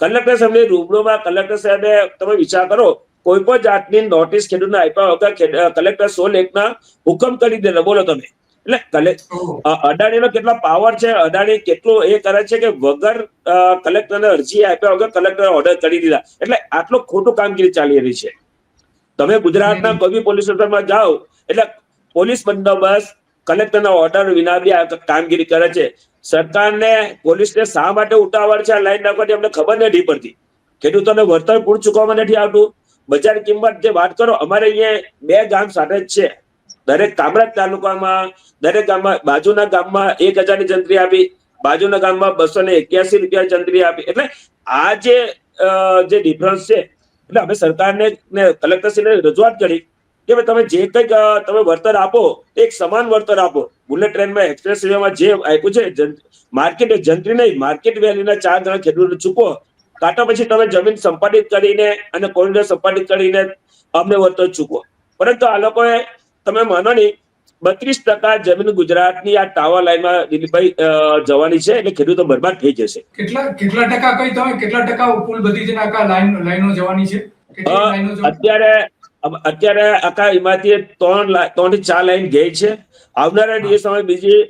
Collector સાહેબની રૂબરૂમાં collector સાહેબે તમે વિચાર કરો, કોઈ પણ જાતની નોટિસ ખેડૂતને આપ્યા વગર કલેક્ટર 16 ના હુકમ કરી દે, બોલો તમે. એટલે અદાણીનો કેટલો પાવર છે, અદાણી કેટલું એ કરે છે કે વગર કલેક્ટરને અરજી આપ્યા વગર કલેક્ટર ઓર્ડર કરી દીધા. એટલે આટલું ખોટું કામગીરી ચાલી રહી છે. તમે ગુજરાતના કોઈ બી પોલીસ સ્ટેશનમાં જાઓ એટલે પોલીસ બંદોબસ્ત કલેક્ટરના ઓર્ડર વિના બી આ કામગીરી કરે છે. સરકારને, પોલીસને શા માટે ઉતાવળ છે આ લાઈન નાખવાની અમને ખબર નથી પડતી. ખેડૂતોને વળતર પૂરું ચૂકવવામાં નથી આવતું. બજાર કિંમત જે વાત કરો, અમારે અહીંયા 2 ગામ સાથે જ છે. દરેક કામરાજ તાલુકામાં દરેક ગામમાં, બાજુના ગામમાં 1000 ની જંત્રી આપી, બાજુના ગામમાં 281 રૂપિયા જંત્રી આપી. એટલે આ જે ડિફરન્સ છે, એટલે અમે સરકારને કલેક્ટરશ્રીને રજૂઆત કરી કે ભાઈ તમે જે કંઈક તમે વળતર આપો એક સમાન વળતર આપો. બુલેટ ટ્રેનમાં, એક્સપ્રેસ વેમાં જે આપ્યું છે માર્કેટ જંત્રી નહીં, માર્કેટ વેલ્યુના 4 ગણા ખેડૂતો ચૂકવો, કાંતો પછી તમે જમીન સંપાદિત કરીને અને કોરિડોર સંપાદિત કરીને અમને વળતર ચૂકવો. પરંતુ આ લોકોએ, તમે માનો નહીં, 32% જમીન ગુજરાતની આ ટાવર લાઈનમાં દિલીપભાઈ જવાની છે. એટલે ખેડૂતો બરબાદ થઈ જશે. કેટલા ટકા કઈ તમે કેટલા ટકા કુલ બધી જે આખા લાઈનો જવાની છે? અત્યારે આખા એમાંથી 3 થી 4 લાઈન ગઈ છે. આવનારા દિવસોમાં બીજી